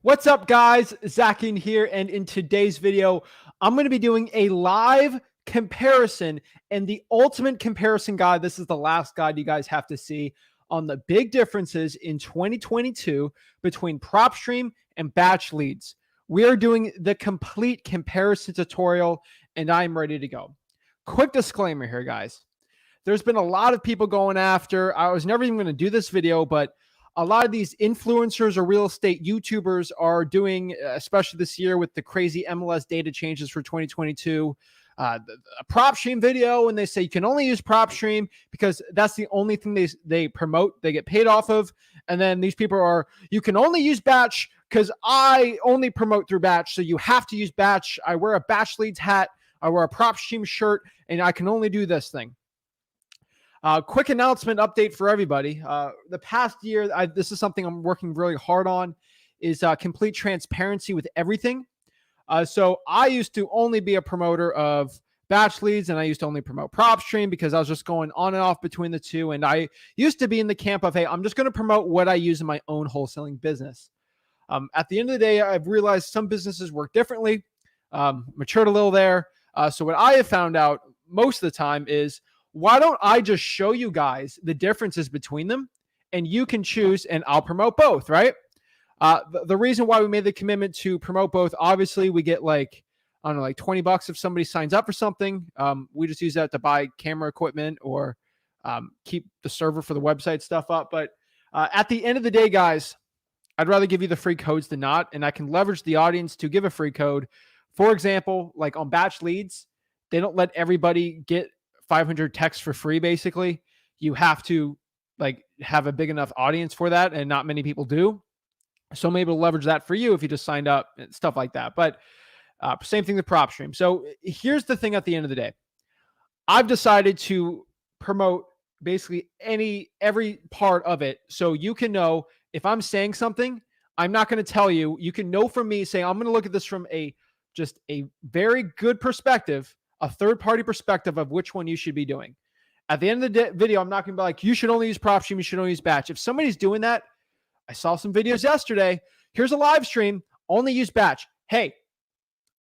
What's up, guys? Zach Ginn here, and in today's video, I'm going to be doing a live comparison and the ultimate comparison guide. This is the last guide you guys have to see on the big differences in 2022 between Propstream and batch leads. We are doing the complete comparison tutorial, and I'm ready to go. Quick disclaimer here, guys. There's been a lot of people going after. I was never even going to do this video, but a lot of these influencers or real estate YouTubers are doing, especially this year with the crazy MLS data changes for 2022, a Propstream video, and they say you can only use Propstream because that's the only thing they promote, they get paid off of. And then these people are, you can only use batch because I only promote through batch, so you have to use batch. I wear a batch leads hat, I wear a Propstream shirt, and I can only do this thing. Quick announcement update for everybody. The past year, this is something I'm working really hard on, is complete transparency with everything. So I used to only be a promoter of batch leads, and I used to only promote Propstream because I was just going on and off between the two. And I used to be in the camp of, hey, I'm just going to promote what I use in my own wholesaling business. At the end of the day, I've realized some businesses work differently, matured a little there. So what I have found out most of the time is, why don't I just show you guys the differences between them, and you can choose, and I'll promote both, right? The reason why we made the commitment to promote both, obviously we get like, I don't know, like $20 if somebody signs up for something. We just use that to buy camera equipment or keep the server for the website stuff up. But at the end of the day, guys, I'd rather give you the free codes than not, and I can leverage the audience to give a free code. For example, like on batch leads, they don't let everybody get 500 texts for free. Basically, you have to like have a big enough audience for that, and not many people do. So I'm able to leverage that for you if you just signed up and stuff like that. But same thing with Propstream. So here's the thing: at the end of the day, I've decided to promote basically every part of it, so you can know if I'm saying something, I'm not going to tell you. You can know from me saying I'm going to look at this from just a very good perspective, a third-party perspective of which one you should be doing. At the end of the video, I'm not going to be like, you should only use Propstream, you should only use batch. If somebody's doing that, I saw some videos yesterday. Here's a live stream, only use batch. Hey,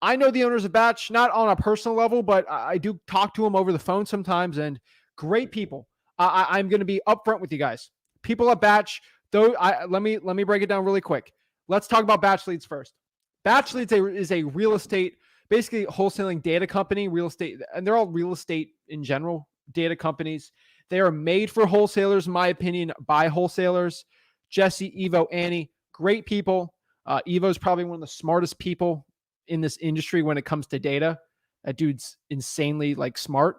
I know the owners of batch, not on a personal level, but I do talk to them over the phone sometimes, and great people. I'm going to be upfront with you guys. People at batch, though, let me break it down really quick. Let's talk about batch leads first. Batch leads is a real estate, basically wholesaling data company, real estate, and they're all real estate in general, data companies. They are made for wholesalers, in my opinion, by wholesalers. Jesse, Evo, Annie, great people. Evo is probably one of the smartest people in this industry when it comes to data. That dude's insanely like smart.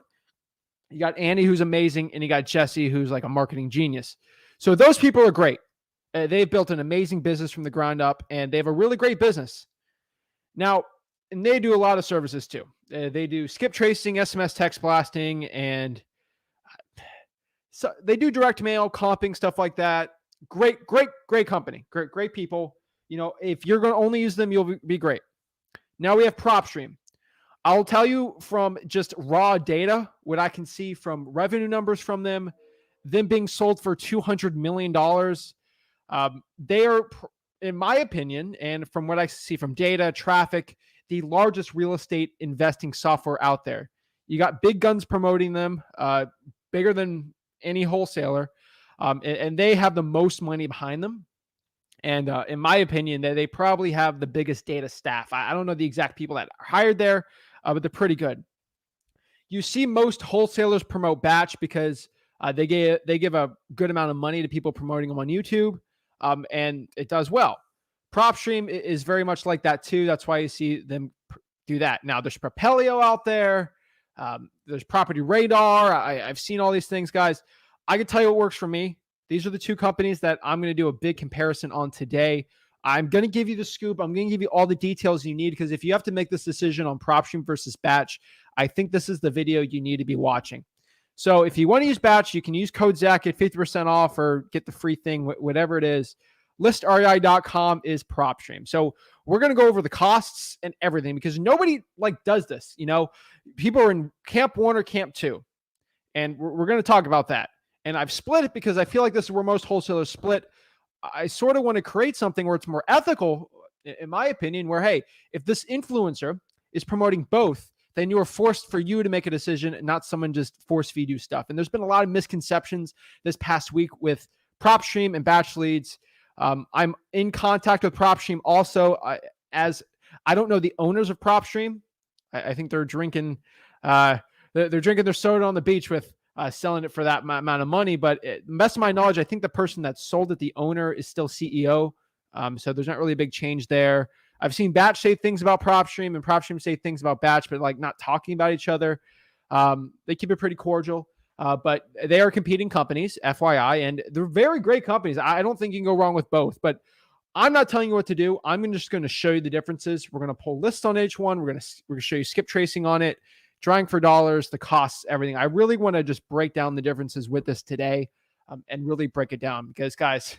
You got Annie, who's amazing, and you got Jesse, who's like a marketing genius. So those people are great. They've built an amazing business from the ground up, and they have a really great business. Now, and they do a lot of services too. They do skip tracing, SMS text blasting, and so they do direct mail, comping, stuff like that. Great company. Great people. You know, if you're going to only use them, you'll be great. Now we have Propstream. I'll tell you from just raw data, what I can see from revenue numbers from them being sold for $200 million. They are, in my opinion, and from what I see from data, traffic, the largest real estate investing software out there. You got big guns promoting them, bigger than any wholesaler, and they have the most money behind them. And in my opinion, they probably have the biggest data staff. I don't know the exact people that are hired there, but they're pretty good. You see most wholesalers promote batch because they give a good amount of money to people promoting them on YouTube, and it does well. Propstream is very much like that too. That's why you see them do that. Now there's Propelio out there. There's Property Radar. I've seen all these things, guys. I can tell you what works for me. These are the two companies that I'm going to do a big comparison on today. I'm going to give you the scoop. I'm going to give you all the details you need, because if you have to make this decision on Propstream versus batch, I think this is the video you need to be watching. So if you want to use batch, you can use code Zach, get 50% off or get the free thing, whatever it is. ListREI.com is Propstream. So we're going to go over the costs and everything, because nobody like does this. You know, people are in camp 1 or camp 2, and we're going to talk about that. And I've split it because I feel like this is where most wholesalers split. I sort of want to create something where it's more ethical in my opinion, where, hey, if this influencer is promoting both, then you're forced for you to make a decision, not someone just force feed you stuff. And there's been a lot of misconceptions this past week with Propstream and batch leads. I'm in contact with Propstream also, as I don't know the owners of Propstream. I think they're drinking, they're drinking their soda on the beach with selling it for that amount of money. But best of my knowledge, I think the person that sold it, the owner, is still CEO. So there's not really a big change there. I've seen Batch say things about Propstream and Propstream say things about Batch, but like not talking about each other. They keep it pretty cordial, but they are competing companies, FYI, and they're very great companies. I don't think you can go wrong with both, but I'm not telling you what to do. I'm just going to show you the differences. We're going to pull lists on each one. We're going to show you skip tracing on it, drawing for dollars, the costs, everything. I really want to just break down the differences with this today, and really break it down because, guys,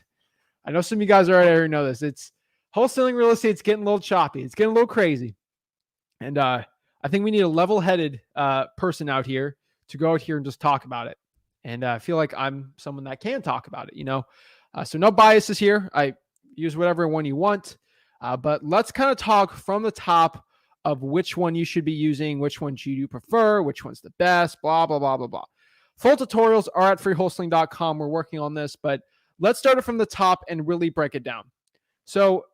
I know some of you guys already know this. It's wholesaling real estate. It's getting a little choppy. It's getting a little crazy. And I think we need a level-headed person out here to go out here and just talk about it. And I feel like I'm someone that can talk about it, So no biases here. I use whatever one you want. But let's kind of talk from the top of which one you should be using, which ones you do prefer, which one's the best, blah, blah, blah, blah, blah. Full tutorials are at freewholesaling.com. We're working on this, but let's start it from the top and really break it down. So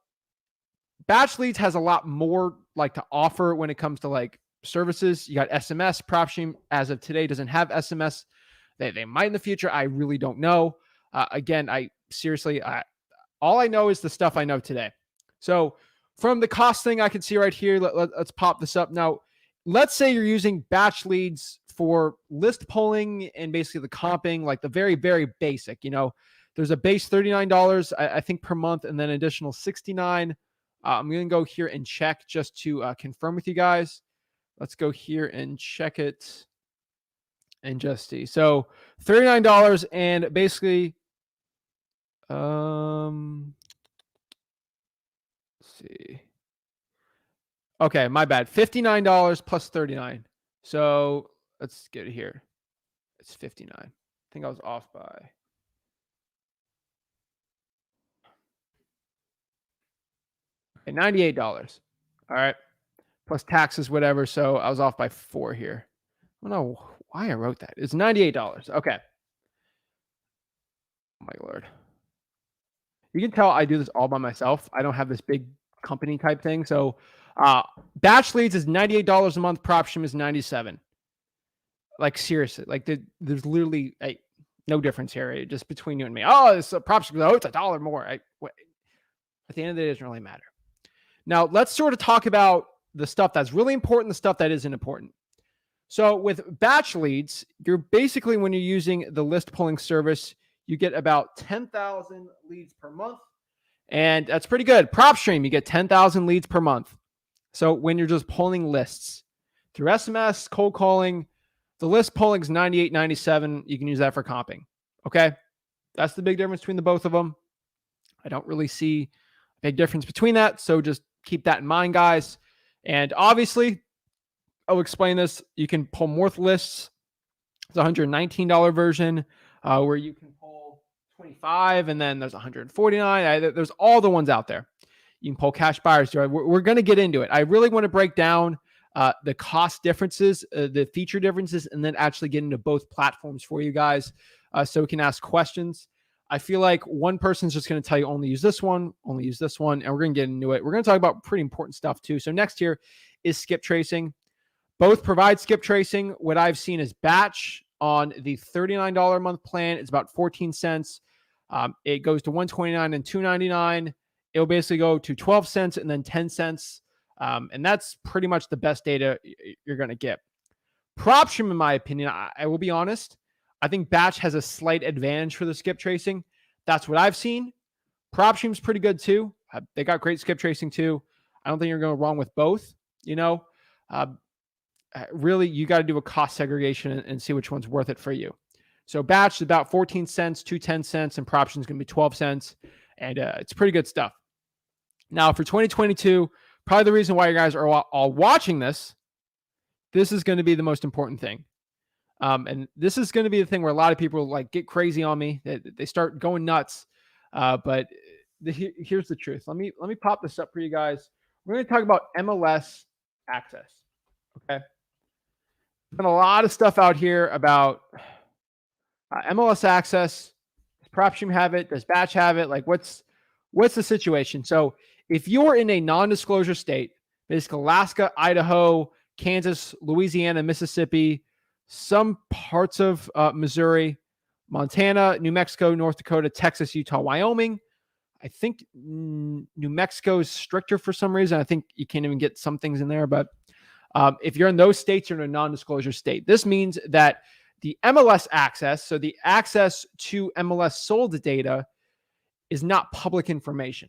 batch leads has a lot more like to offer when it comes to like services. You got SMS. Propstream as of today doesn't have SMS. They might in the future. I really don't know. Again, all I know is the stuff I know today. So from the cost thing I can see right here, let's pop this up. Now, let's say you're using batch leads for list pulling and basically the comping, like the very, very basic, there's a base $39, I think, per month, and then additional $69. I'm going to go here and check just to confirm with you guys. Let's go here and check it and just see. So $39 and basically, let's see. Okay, my bad. $59 plus $39. So let's get it here. It's $59. I think I was off by. Okay, $98. All right. Plus taxes, whatever. So I was off by 4 here. I don't know why I wrote that. It's $98. Okay. Oh my Lord. You can tell I do this all by myself. I don't have this big company type thing. So batch leads is $98 a month. Propstream is $97. Like seriously, like there's literally no difference here. Just between you and me. Oh, it's a Propstream. Oh, it's $1 more. At the end of the day, it doesn't really matter. Now let's sort of talk about the stuff that's really important, the stuff that isn't important. So with batch leads, you're basically, when you're using the list pulling service, you get about 10,000 leads per month. And that's pretty good. Propstream, you get 10,000 leads per month. So when you're just pulling lists through SMS, cold calling, the list pulling is $98, $97. You can use that for comping. Okay. That's the big difference between the both of them. I don't really see a big difference between that. So just keep that in mind, guys. And obviously, I'll explain this. You can pull more lists. It's a $119 version where you can pull 25, and then there's 149. There's all the ones out there. You can pull cash buyers. We're going to get into it. I really want to break down the cost differences, the feature differences, and then actually get into both platforms for you guys so we can ask questions. I feel like one person's just going to tell you only use this one, and we're going to get into it. We're going to talk about pretty important stuff too. So next here is skip tracing. Both provide skip tracing. What I've seen is batch on the $39 a month plan. It's about 14 cents. It goes to $129 and $299. It'll basically go to 12 cents and then 10 cents. And that's pretty much the best data you're going to get. Propstream, in my opinion, I will be honest, I think batch has a slight advantage for the skip tracing. That's what I've seen. Propstream's pretty good too. They got great skip tracing too. I don't think you're going wrong with both. Really, you got to do a cost segregation and see which one's worth it for you. So batch is about 14 cents to 10 cents, and Propstream is going to be 12 cents. And it's pretty good stuff. Now, for 2022, probably the reason why you guys are all watching this is going to be the most important thing. And this is going to be the thing where a lot of people like get crazy on me. They start going nuts. But here's the truth. Let me pop this up for you guys. We're going to talk about MLS access. Okay. There's been a lot of stuff out here about MLS access. Does Propstream have it? Does Batch have it? Like, what's the situation? So if you're in a non-disclosure state, basically Alaska, Idaho, Kansas, Louisiana, Mississippi, some parts of Missouri, Montana, New Mexico, North Dakota, Texas, Utah, Wyoming. I think New Mexico is stricter for some reason. I think you can't even get some things in there. But if you're in those states, you're in a non-disclosure state. This means that the MLS access, so the access to MLS sold data, is not public information.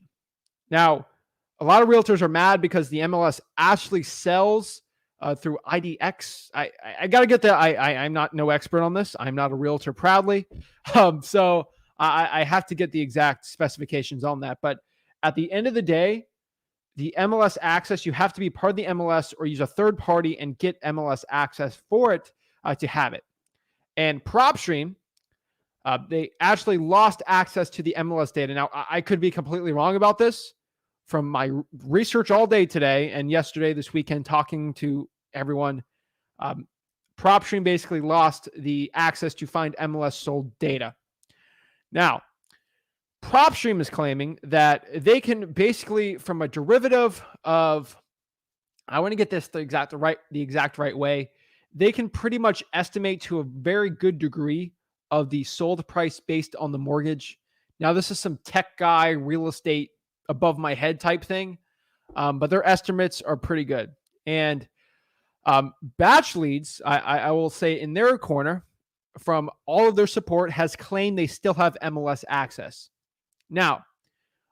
Now, a lot of realtors are mad because the MLS actually sells through IDX. I got to get that. I'm not no expert on this. I'm not a realtor proudly. So I have to get the exact specifications on that. But at the end of the day, the MLS access, you have to be part of the MLS or use a third party and get MLS access for it to have it. And Propstream, they actually lost access to the MLS data. Now, I could be completely wrong about this. From my research all day today and yesterday, this weekend, talking to everyone, Propstream basically lost the access to find MLS sold data. Now, Propstream is claiming that they can basically, from a derivative of, I want to get this the exact right way, they can pretty much estimate to a very good degree of the sold price based on the mortgage. Now, this is some tech guy, real estate above my head type thing, but their estimates are pretty good. And Batch Leads, I will say in their corner, from all of their support, has claimed they still have MLS access. Now,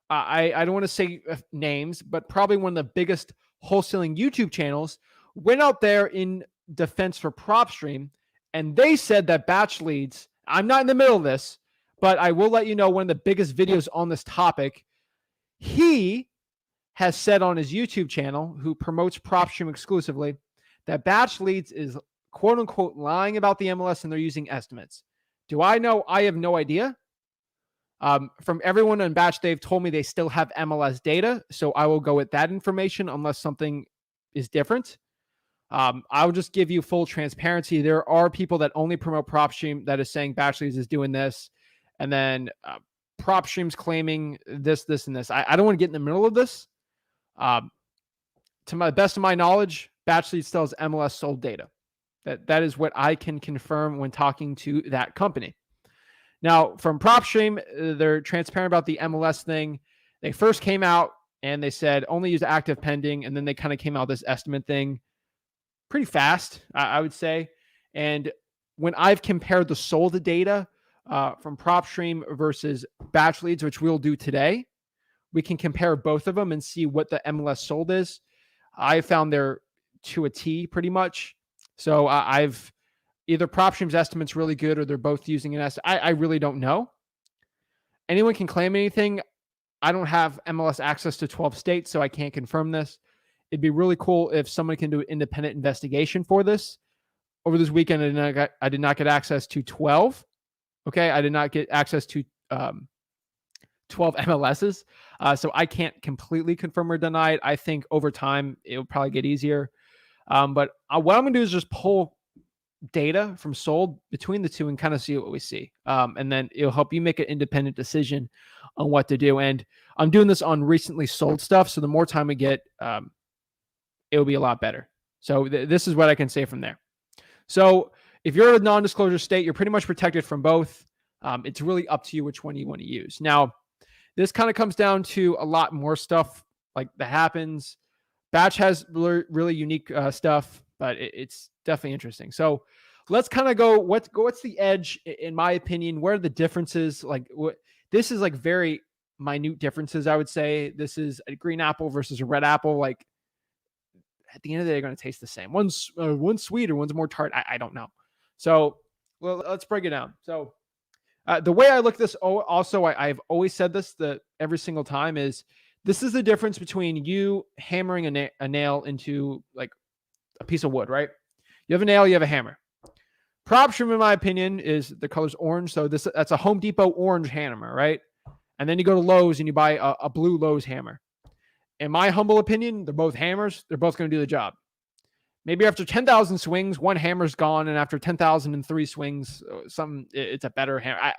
I don't want to say names, but probably one of the biggest wholesaling YouTube channels went out there in defense for Propstream, and they said that Batch Leads, I'm not in the middle of this, but I will let you know one of the biggest videos on this topic. He has said on his YouTube channel, who promotes Propstream exclusively, that Batch Leads is quote unquote lying about the MLS and they're using estimates. Do I know? I have no idea. From everyone on Batch, they've told me they still have MLS data, so I will go with that information unless something is different. I'll just give you full transparency. There are people that only promote Propstream that is saying Batch Leads is doing this, and then Propstream's claiming this, and this. I don't want to get in the middle of this. To my best of my knowledge, Batch Leads still has MLS sold data. That is what I can confirm when talking to that company. Now, from Propstream, they're transparent about the MLS thing. They first came out and they said only use active pending, and then they kind of came out with this estimate thing pretty fast, I would say. And when I've compared the sold data from Propstream versus Batch Leads, which we'll do today, we can compare both of them and see what the MLS sold is. I found they're to a T pretty much. So I've either Propstream's estimate's really good or they're both using an estimate. I really don't know. Anyone can claim anything. I don't have MLS access to 12 states, so I can't confirm this. It'd be really cool if someone can do an independent investigation for this. Over this weekend, I did not get access to 12. Okay, I did not get access to 12 MLSs. So I can't completely confirm or deny it. I think over time, it'll probably get easier. But what I'm going to do is just pull data from sold between the two and kind of see what we see. And then it'll help you make an independent decision on what to do. And I'm doing this on recently sold stuff. So the more time we get, it'll be a lot better. So this is what I can say from there. So if you're in a non-disclosure state, you're pretty much protected from both. It's really up to you which one you want to use. Now, this kind of comes down to a lot more stuff like that happens. Batch has really unique stuff, but it's definitely interesting. So let's kind of go. What's the edge, in my opinion? Where are the differences? Like this is like very minute differences, I would say. This is a green apple versus a red apple. Like at the end of the day, they're going to taste the same. One's sweeter, one's more tart. I don't know. So well, let's break it down. So the way I look at this, also, I've always said this every single time is this is the difference between you hammering a nail into like a piece of wood, right? You have a nail, you have a hammer. Propstream, in my opinion, is the color's orange. So that's a Home Depot orange hammer, right? And then you go to Lowe's and you buy a blue Lowe's hammer. In my humble opinion, they're both hammers. They're both going to do the job. Maybe after 10,000 swings, one hammer's gone, and after 10,003 swings, it's a better hammer.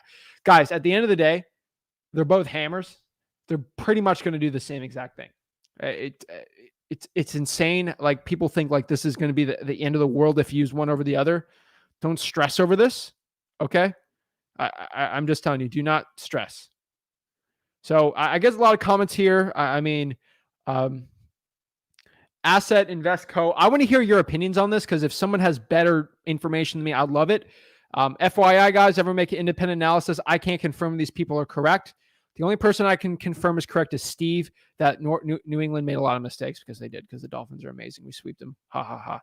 Guys, at the end of the day, they're both hammers. They're pretty much going to do the same exact thing. It's insane. Like, people think like this is going to be the end of the world if you use one over the other. Don't stress over this, okay? I'm just telling you, do not stress. So I get a lot of comments here. Asset Invest Co. I want to hear your opinions on this, because if someone has better information than me, I'd love it. FYI, guys, ever make an independent analysis, I can't confirm these people are correct. The only person I can confirm is correct is Steve, that New England made a lot of mistakes, because they did, because the Dolphins are amazing. We sweep them. Ha, ha, ha.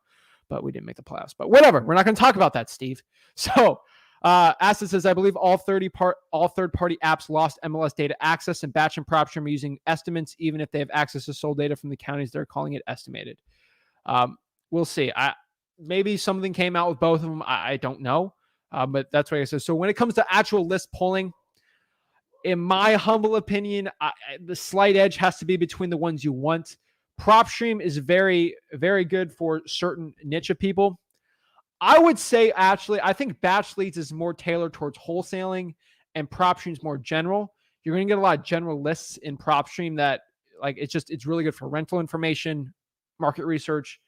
But we didn't make the playoffs. But whatever. We're not going to talk about that, Steve. So Asset says, I believe all third-party apps lost MLS data access, and Batch and Propstream are using estimates, even if they have access to sold data from the counties. They're calling it estimated. We'll see. Maybe something came out with both of them. I don't know. But that's what I said. So when it comes to actual list polling, in my humble opinion, the slight edge has to be between the ones you want. Propstream is very, very good for certain niche of people. I would say, actually, I think Batch Leads is more tailored towards wholesaling, and Propstream is more general. You're going to get a lot of general lists in Propstream that, like, it's really good for rental information, market research.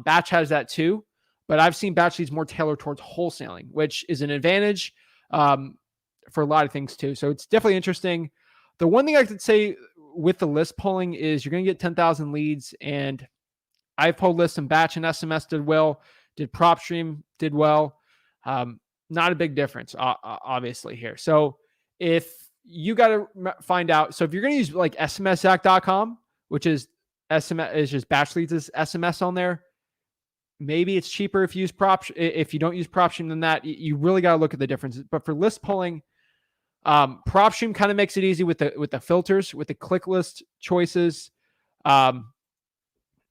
Batch has that too, but I've seen Batch Leads more tailored towards wholesaling, which is an advantage for a lot of things too. So it's definitely interesting. The one thing I could say with the list polling is you're going to get 10,000 leads, and I've polled lists, and Batch and SMS did well. Did Propstream did well. Not a big difference, obviously, here. So if you got to find out, so if you're going to use like SMSZach.com, which is SMS, is just Batch Leads' SMS on there, maybe it's cheaper if you use if you don't use Propstream than that. You really got to look at the differences. But for list polling, Propstream kind of makes it easy with the filters, with the click list choices.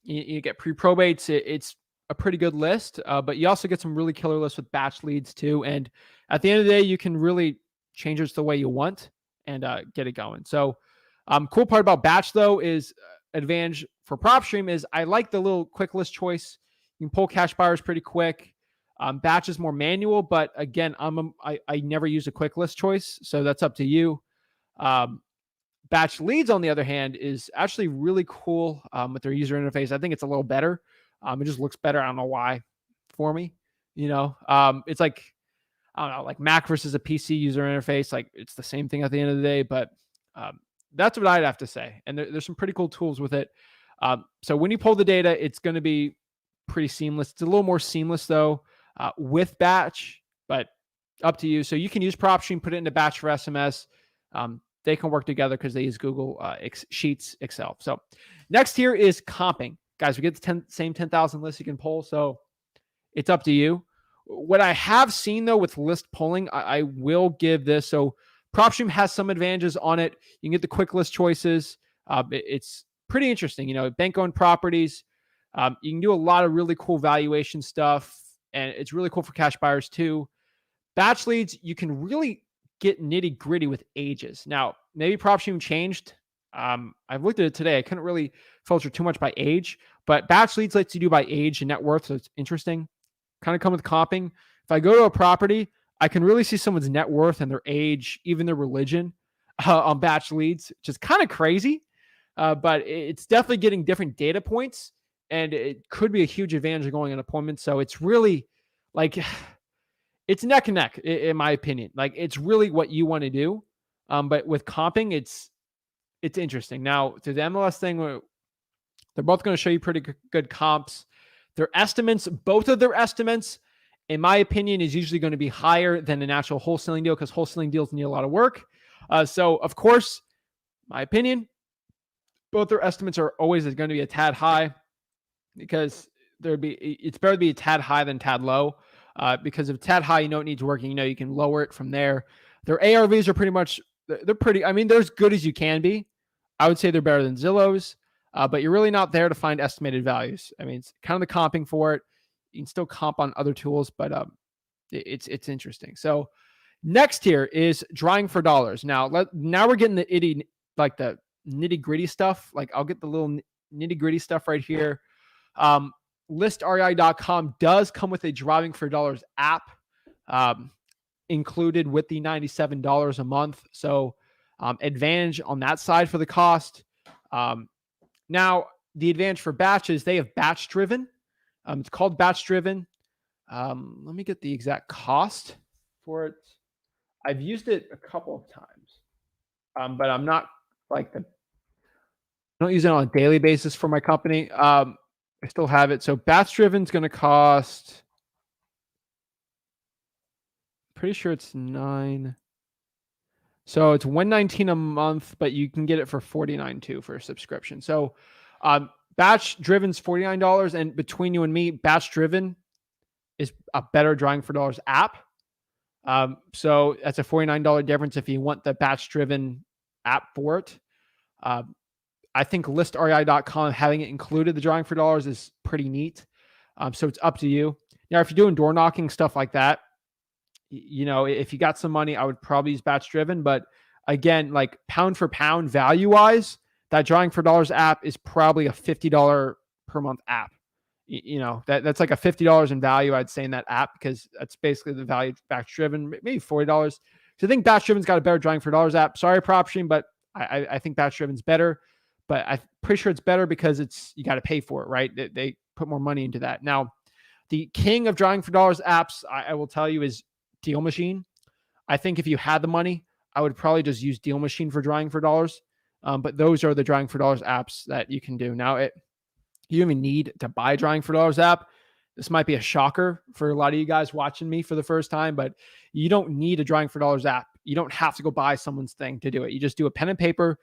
You get pre-probates. It's a pretty good list, but you also get some really killer lists with Batch Leads too. And at the end of the day, you can really change it the way you want and get it going. So cool part about Batch, though, is advantage for Propstream is I like the little quick list choice. You can pull cash buyers pretty quick. Batch is more manual, but again, I never use a quick list choice, so that's up to you. Batch Leads, on the other hand, is actually really cool with their user interface. I think it's a little better. It just looks better. I don't know why for me, it's like, I don't know, like Mac versus a PC user interface. Like, it's the same thing at the end of the day, but that's what I'd have to say. And there's some pretty cool tools with it. So when you pull the data, it's going to be pretty seamless. It's a little more seamless though with Batch, but up to you. So you can use Propstream, put it into Batch for SMS. They can work together because they use Google Sheets, Excel. So next here is comping. Guys, we get the same 10,000 lists you can pull, so it's up to you. What I have seen, though, with list polling, I will give this. So Propstream has some advantages on it. You can get the quick list choices. It's pretty interesting. Bank-owned properties. You can do a lot of really cool valuation stuff, and it's really cool for cash buyers, too. Batch Leads, you can really get nitty-gritty with ages. Now, maybe Propstream changed. I've looked at it today. I couldn't really filter too much by age, but Batch Leads lets you do by age and net worth, so it's interesting. Kind of come with comping. If I go to a property, I can really see someone's net worth and their age, even their religion on Batch Leads, which is kind of crazy, but it's definitely getting different data points, and it could be a huge advantage of going on appointments. So it's really like, it's neck and neck, in my opinion. Like, it's really what you want to do. But with comping, it's interesting. Now, to the MLS thing, they're both going to show you pretty good comps. Their estimates, both of their estimates, in my opinion, is usually going to be higher than an actual wholesaling deal, because wholesaling deals need a lot of work. So, of course, my opinion, both their estimates are always going to be a tad high, because it's better to be a tad high than tad low. Because if tad high, it needs working, you can lower it from there. Their ARVs are they're as good as you can be. I would say they're better than Zillow's, but you're really not there to find estimated values. It's kind of the comping for it. You can still comp on other tools, but it's interesting. So Next here is drawing for dollars. Now we're getting the nitty gritty stuff. Like I'll get the little nitty gritty stuff right here. ListREI.com does come with a drawing for dollars app included with the $97 a month. So advantage on that side for the cost. Now the advantage for batches, they have batch driven. It's called batch driven. Let me get the exact cost for it. I've used it a couple of times, but I'm not I don't use it on a daily basis for my company. I still have it. So batch driven is going to cost, pretty sure it's $9. So it's $119 a month, but you can get it for $49 too for a subscription. So batch driven's $49, and between you and me, batch driven is a better drawing for dollars app. So that's a $49 difference if you want the batch driven app for it. I think listrei.com having it included, the drawing for dollars, is pretty neat. So it's up to you. Now, if you're doing door knocking, stuff like that, if you got some money, I would probably use batch driven. But again, like pound for pound value wise, that drawing for dollars app is probably a $50 per month app. That's like a $50 in value, I'd say, in that app, because that's basically the value batch driven, maybe $40. So I think batch driven's got a better drawing for dollars app. Sorry, Propstream, but I think batch driven's better. But I'm pretty sure it's better because you got to pay for it, right? They put more money into that. Now, the king of drawing for dollars apps, I will tell you, is Deal Machine. I think if you had the money, I would probably just use Deal Machine for drawing for dollars. But those are the drawing for dollars apps that you can do. Now, you don't even need to buy a drawing for dollars app. This might be a shocker for a lot of you guys watching me for the first time, but you don't need a drawing for dollars app. You don't have to go buy someone's thing to do it. You just do a pen and paper,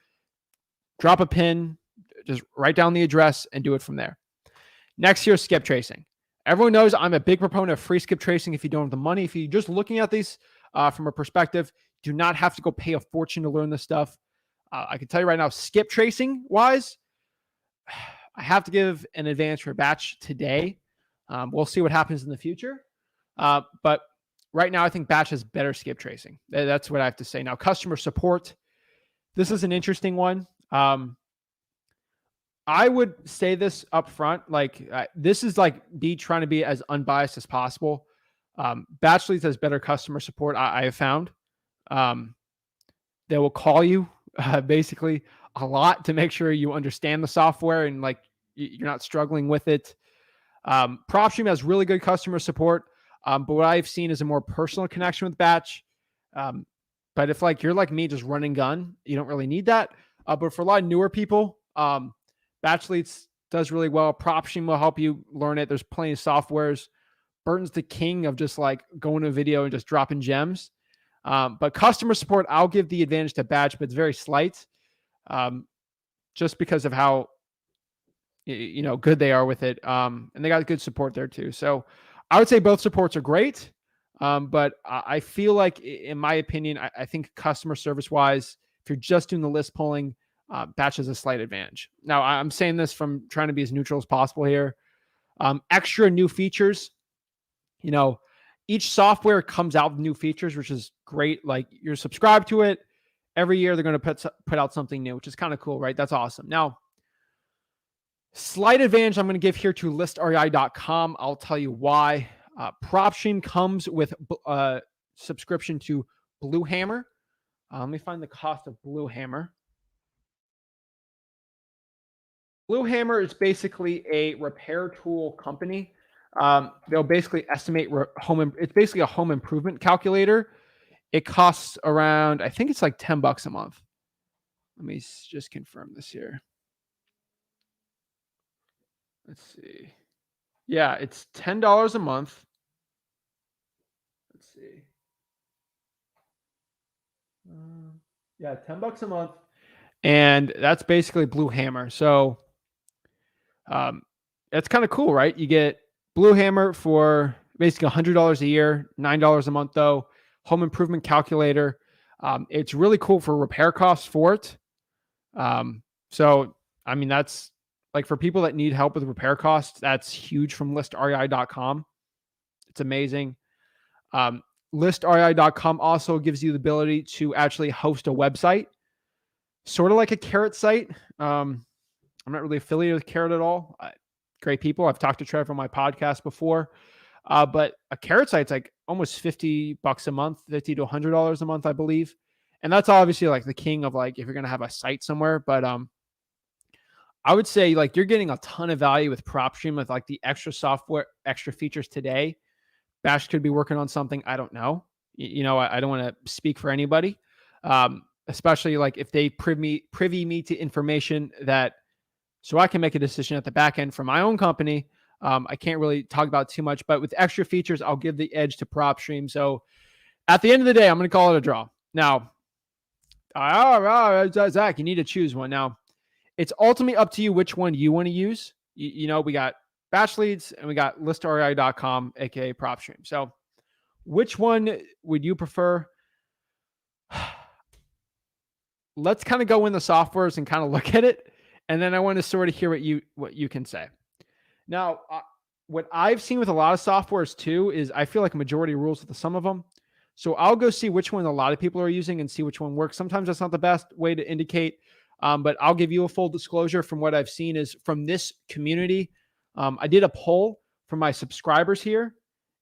drop a pin, just write down the address, and do it from there. Next here, skip tracing. Everyone knows I'm a big proponent of free skip tracing if you don't have the money. If you're just looking at these from a perspective, do not have to go pay a fortune to learn this stuff. I can tell you right now, skip tracing wise, I have to give an advantage for batch today. We'll see what happens in the future. But right now, I think batch has better skip tracing. That's what I have to say. Now, customer support. This is an interesting one. I would say this up front, this is trying to be as unbiased as possible. Batch Leads has better customer support, I have found. They will call you basically a lot to make sure you understand the software and you're not struggling with it. Propstream has really good customer support, but what I've seen is a more personal connection with Batch. But if you're like me, just run and gun, you don't really need that. But for a lot of newer people, Batch Leads does really well. Propstream will help you learn it. There's plenty of softwares. Burton's the king of just going to a video and just dropping gems. But customer support, I'll give the advantage to Batch, but it's very slight, just because of how good they are with it. And they got good support there too. So I would say both supports are great. But I feel like, in my opinion, I think customer service wise, if you're just doing the list pulling, Batch has a slight advantage. Now, I'm saying this from trying to be as neutral as possible here. Extra new features. Each software comes out with new features, which is great. You're subscribed to it. Every year they're going to put out something new, which is kind of cool, right? That's awesome. Now, slight advantage I'm going to give here to listrei.com. I'll tell you why. Propstream comes with a subscription to Blue Hammer. Let me find the cost of Blue Hammer. Blue Hammer is basically a repair tool company. They'll basically estimate it's basically a home improvement calculator. It costs around, I think it's $10 a month. Let me just confirm this here. Let's see. Yeah, it's $10 a month. Let's see. Yeah, $10 a month. And that's basically Blue Hammer. So that's kind of cool, right? You get Blue Hammer for basically $100 a year, $9 a month though. Home improvement calculator. It's really cool for repair costs for it. So I mean, that's for people that need help with repair costs, that's huge from listrei.com. It's amazing. listrei.com also gives you the ability to actually host a website, sort of like a Carrot site. I'm not really affiliated with Carrot at all. Great people. I've talked to Trevor on my podcast before. But a Carrot site's like almost $50 a month, $50 to $100 a month, I believe. And that's obviously like the king of like, if you're going to have a site somewhere, but, I would say like you're getting a ton of value with Propstream with like the extra software, extra features today. Bash could be working on something. I don't know. I don't want to speak for anybody. Especially like if they privy me to information that, so I can make a decision at the back end for my own company. I can't really talk about too much, but with extra features, I'll give the edge to Propstream. So at the end of the day, I'm going to call it a draw. Now, Zach, you need to choose one. Now, it's ultimately up to you which one you want to use. We got Batch Leads and we got listrei.com, aka Propstream. So which one would you prefer? Let's kind of go in the softwares and kind of look at it. And then I want to sort of hear what you can say. Now, what I've seen with a lot of softwares too is I feel like a majority rules with some of them. So I'll go see which one a lot of people are using and see which one works. Sometimes that's not the best way to indicate, but I'll give you a full disclosure from what I've seen is from this community. I did a poll for my subscribers here,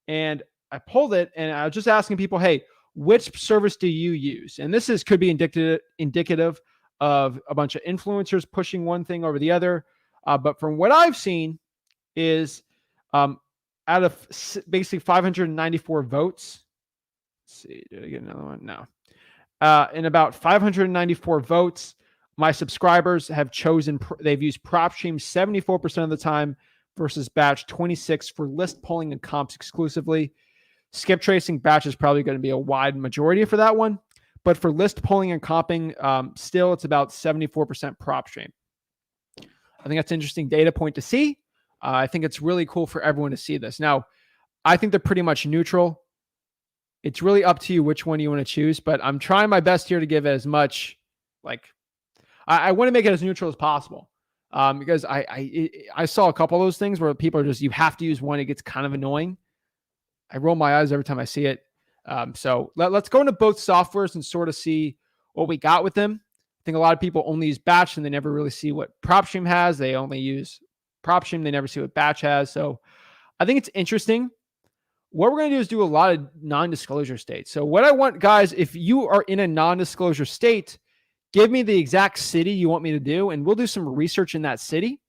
and I pulled it, and I was just asking people, hey, which service do you use? And this could be indicative of a bunch of influencers pushing one thing over the other. But from what I've seen is out of basically 594 votes. Let's see, did I get another one? No. In about 594 votes, my subscribers have they've used Propstream 74% of the time versus Batch 26 for list polling and comps exclusively. Skip tracing, Batch is probably going to be a wide majority for that one. But for list polling and comping, still it's about 74% Propstream. I think that's an interesting data point to see. I think it's really cool for everyone to see this. Now, I think they're pretty much neutral. It's really up to you which one you want to choose, but I'm trying my best here to give it as much, I want to make it as neutral as possible. Because I saw a couple of those things where people are just, you have to use one. It gets kind of annoying. I roll my eyes every time I see it. So let's go into both softwares and sort of see what we got with them. I think a lot of people only use Batch and they never really see what Propstream has. They only use Propstream. They never see what Batch has. So I think it's interesting. What we're going to do is do a lot of non-disclosure states. So what I want, guys, if you are in a non-disclosure state, give me the exact city you want me to do, and we'll do some research in that city.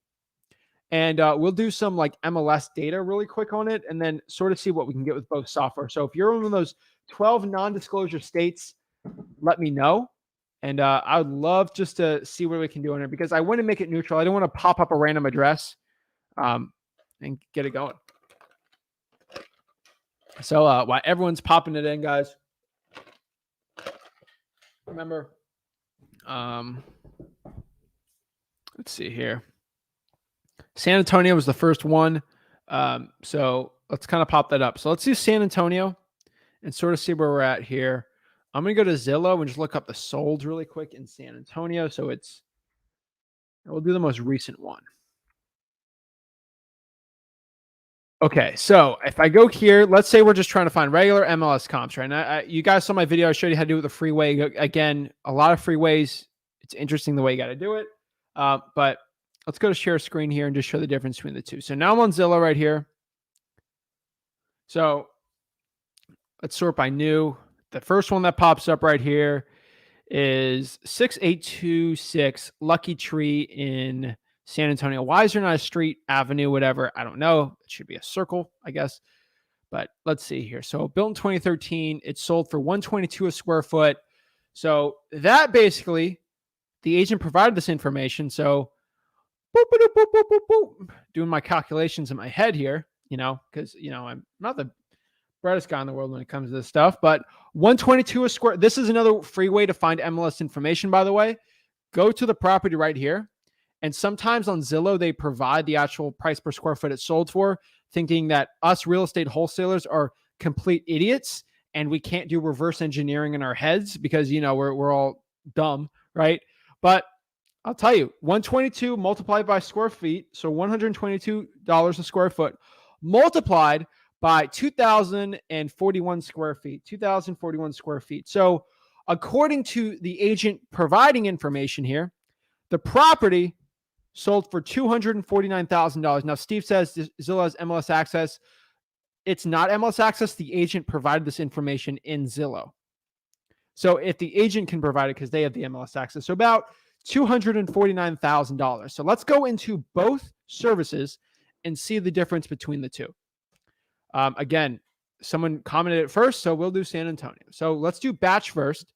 And we'll do some like MLS data really quick on it, and then sort of see what we can get with both software. So if you're in one of those 12 non-disclosure states, let me know. And I would love just to see what we can do on it, because I want to make it neutral. I don't want to pop up a random address and get it going. So while everyone's popping it in, guys, remember, let's see here. San Antonio was the first one. So let's kind of pop that up. So let's do San Antonio and sort of see where we're at here. I'm going to go to Zillow and just look up the solds really quick in San Antonio. So we'll do the most recent one. Okay, so if I go here, let's say we're just trying to find regular MLS comps, right? Now, you guys saw my video. I showed you how to do it with a freeway. Again, a lot of freeways. It's interesting the way you got to do it. But let's go to share screen here and just show the difference between the two. So now I'm on Zillow right here. So let's sort by new. The first one that pops up right here is 6826 Lucky Tree in San Antonio. Why is there not a street, avenue, whatever? I don't know. It should be a circle, I guess. But let's see here. So built in 2013, it sold for $122 a square foot. So that basically, the agent provided this information. So boop, boop, boop, boop, boop, boop, doing my calculations in my head here, because, I'm not the brightest guy in the world when it comes to this stuff, but $122 a square. This is another free way to find MLS information, by the way. Go to the property right here. And sometimes on Zillow, they provide the actual price per square foot it's sold for, thinking that us real estate wholesalers are complete idiots and we can't do reverse engineering in our heads because, we're all dumb, right? But I'll tell you, 122 multiplied by square feet, so $122 a square foot, multiplied by 2,041 square feet. 2,041 square feet. So, according to the agent providing information here, the property sold for $249,000. Now, Steve says Zillow has MLS access. It's not MLS access. The agent provided this information in Zillow. So if the agent can provide it because they have the MLS access, so about $249,000. So let's go into both services and see the difference between the two. Again, someone commented it first, so we'll do San Antonio. So let's do batch first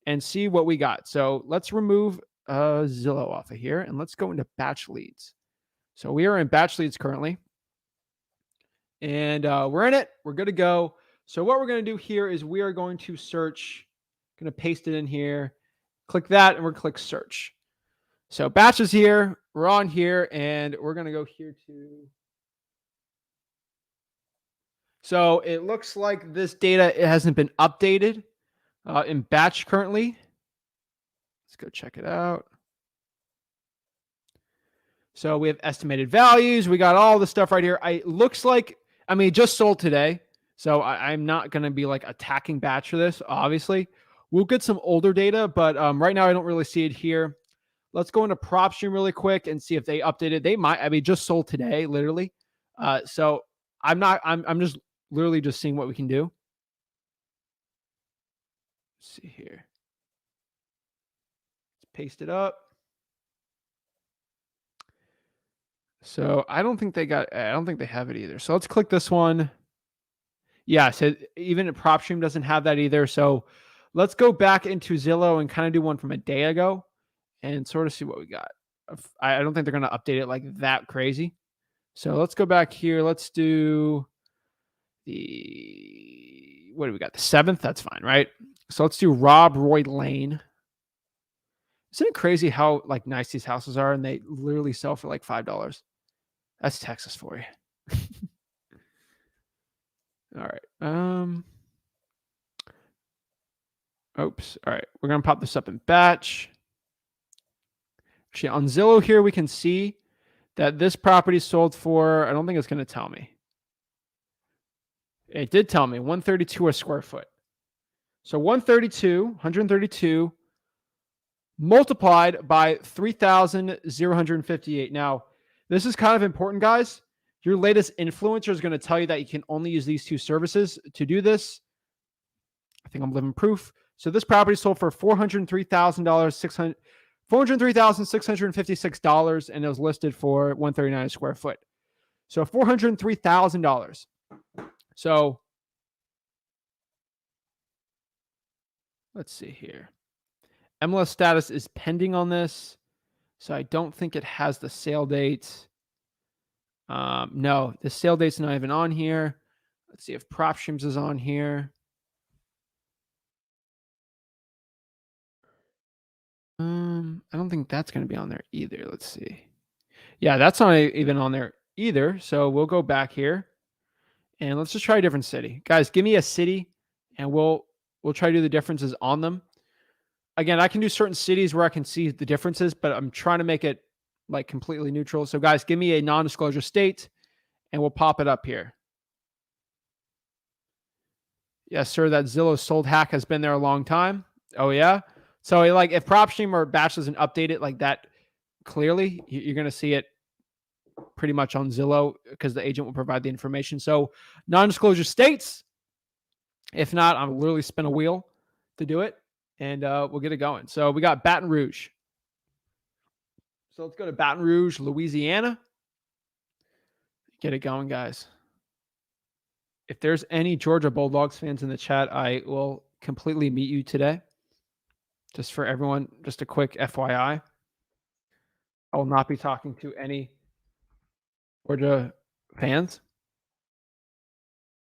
and see what we got. So let's remove Zillow off of here and let's go into batch leads. So we are in batch leads currently. And we're in it. We're good to go. So what we're going to do here is we are going to search, going to paste it in here, click that, and we're going to click search. So batch is here. We're on here, and we're going to go here to. So it looks like this data, it hasn't been updated in batch currently. Let's go check it out. So we have estimated values. We got all the stuff right here. It looks like, I mean, it just sold today. So I'm not going to be like attacking batch for this, obviously. We'll get some older data, but right now I don't really see it here. Let's go into Propstream really quick and see if they updated. They might, I mean, just sold today, literally. So I'm just literally just seeing what we can do. Let's see here. Let's paste it up. So I don't think they have it either. So let's click this one. Yeah, so even Propstream doesn't have that either. So let's go back into Zillow and kind of do one from a day ago and sort of see what we got. I don't think they're going to update it like that crazy. So let's go back here. Let's do what do we got? The 7th? That's fine, right? So let's do Rob Roy Lane. Isn't it crazy how like nice these houses are and they literally sell for like $5? That's Texas for you. All right. Oops. All right. We're going to pop this up in batch. Actually, on Zillow here, we can see that this property sold for, I don't think it's going to tell me. It did tell me 132 a square foot. So 132 multiplied by 3,058. Now, this is kind of important, guys. Your latest influencer is going to tell you that you can only use these two services to do this. I think I'm living proof. So this property sold for $403,656, and it was listed for $139 a square foot. So $403,000. So let's see here. MLS status is pending on this. So I don't think it has the sale date. No, the sale date's not even on here. Let's see if Propstreams is on here. I don't think that's going to be on there either. Let's see. Yeah, that's not even on there either. So we'll go back here and let's just try a different city. Guys, give me a city and we'll try to do the differences on them. Again, I can do certain cities where I can see the differences, but I'm trying to make it like completely neutral. So guys, give me a non-disclosure state and we'll pop it up here. Yes, sir. That Zillow sold hack has been there a long time. Oh yeah. So like if Propstream or Batch doesn't update it like that clearly, you're going to see it pretty much on Zillow because the agent will provide the information. So non-disclosure states. If not, I'm literally spin a wheel to do it and we'll get it going. So we got Baton Rouge. So let's go to Baton Rouge, Louisiana. Get it going, guys. If there's any Georgia Bulldogs fans in the chat, I will completely mute you today. Just for everyone, just a quick FYI. I will not be talking to any Georgia fans.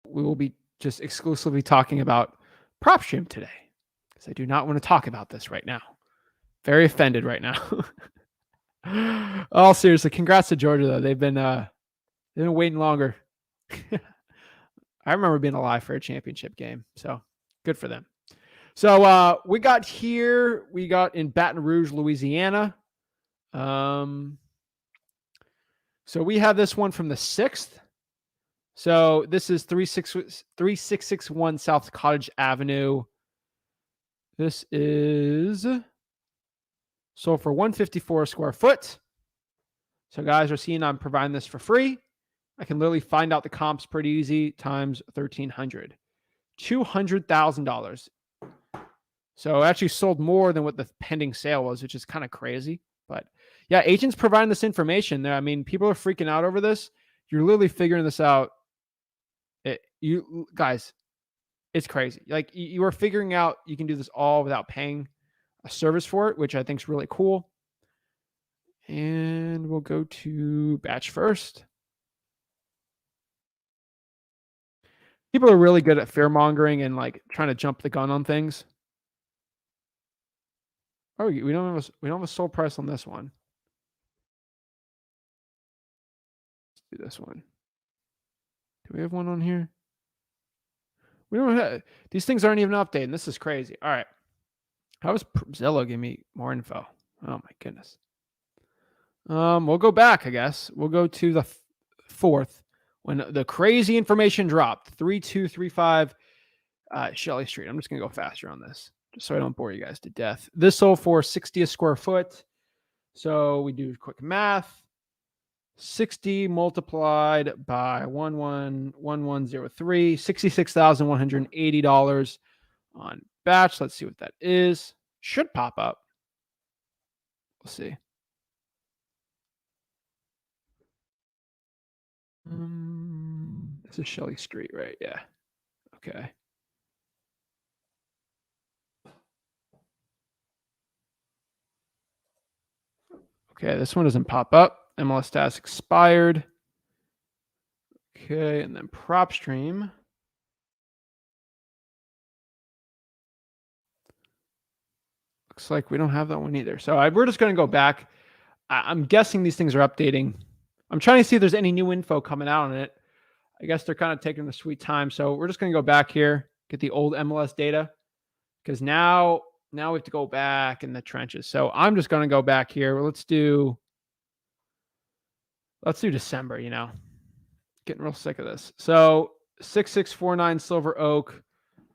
We will be just exclusively talking about Propstream today because I do not want to talk about this right now. Very offended right now. Oh, seriously, congrats to Georgia though. They've been waiting longer. I remember being alive for a championship game, so good for them. So we got in Baton Rouge, Louisiana. So we have this one from the 6th. So this is 3661 South Cottage Avenue. This is sold for 154 a square foot. So guys are seeing I'm providing this for free. I can literally find out the comps pretty easy times 1,300. $200,000. So it actually sold more than what the pending sale was, which is kind of crazy. But yeah, agents providing this information there. I mean, people are freaking out over this. You're literally figuring this out. You guys, it's crazy. Like you are figuring out you can do this all without paying a service for it, which I think is really cool. And we'll go to batch first. People are really good at fear mongering and like trying to jump the gun on things. Oh, we don't have a sold price on this one. Let's do this one. Do we have one on here? We don't have these things aren't even updated. This is crazy. All right. How does Zillow give me more info? Oh my goodness. We'll go back, I guess. We'll go to the 4th when the crazy information dropped. 3235 Shelley Street. I'm just gonna go faster on this, just so I don't bore you guys to death. This sold for 60 a square foot. So we do quick math. 60 multiplied by 111103, $66,180 on batch. Let's see what that is. Should pop up. We'll see. This is Shelley Street, right? Yeah. Okay. Okay, this one doesn't pop up. MLS status expired. Okay, and then Propstream. Looks like we don't have that one either. So we're just going to go back. I'm guessing these things are updating. I'm trying to see if there's any new info coming out on it. I guess they're kind of taking the sweet time. So we're just going to go back here, get the old MLS data, because now we have to go back in the trenches. So I'm just going to go back here. Let's do December, getting real sick of this. So 6649 Silver Oak.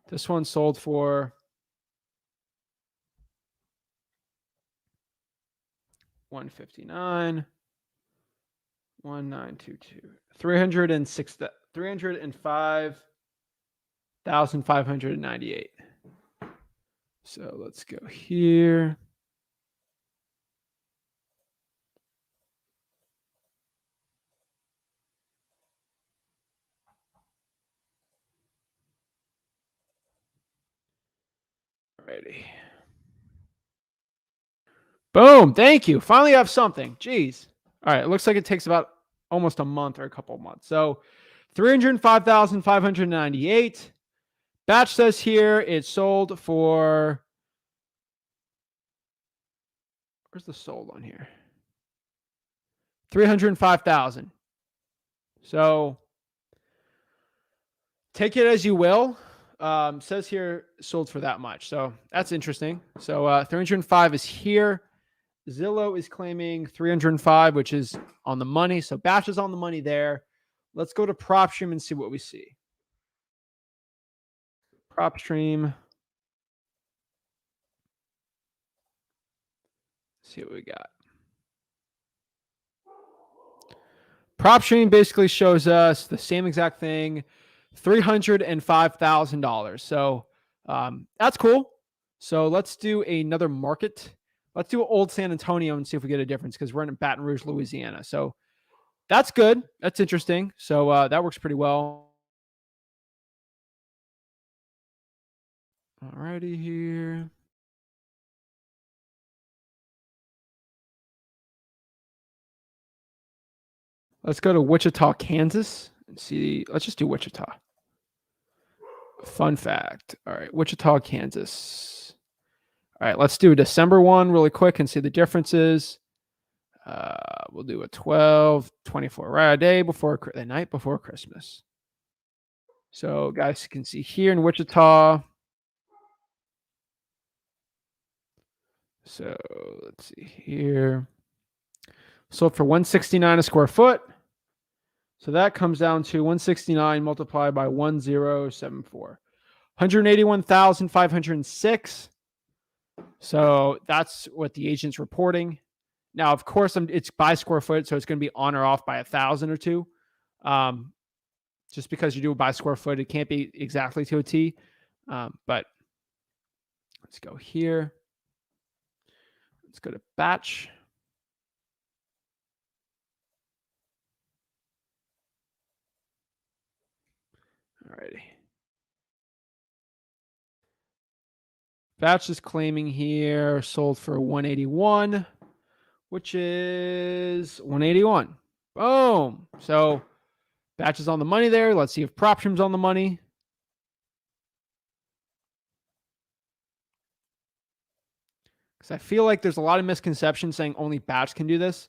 This one sold for $159. 1922. 305,598. So let's go here. Alrighty. Boom. Thank you. Finally have something. Jeez. All right. It looks like it takes about almost a month or a couple of months. So 305,598. Batch says here it sold for. Where's the sold on here? 305,000. So take it as you will. Says here sold for that much. So that's interesting. So 305 is here. Zillow is claiming 305, which is on the money. So batch is on the money there. Let's go to Propstream and see what we see. Propstream. See what we got. Propstream basically shows us the same exact thing, $305,000. So that's cool. So let's do another market. Let's do Old San Antonio and see if we get a difference because we're in Baton Rouge, Louisiana. So that's good. That's interesting. So that works pretty well. Alrighty here. Let's go to Wichita, Kansas and see. Let's just do Wichita. Fun fact. All right. Wichita, Kansas. All right. Let's do a December one really quick and see the differences. We'll do a 12/24, right? A day before, the night before Christmas. So guys can see here in Wichita. So let's see here. Sold for $169 a square foot. So that comes down to 169 multiplied by 1074. 181,506. So that's what the agent's reporting. Now, of course, it's by square foot, so it's going to be on or off by 1,000 or two. Just because you do it by square foot, it can't be exactly to a T. But let's go here. Let's go to batch. Alrighty. Batch is claiming here sold for 181, which is 181. Boom. So batch is on the money there. Let's see if Propstream's on the money. Because I feel like there's a lot of misconceptions saying only batch can do this.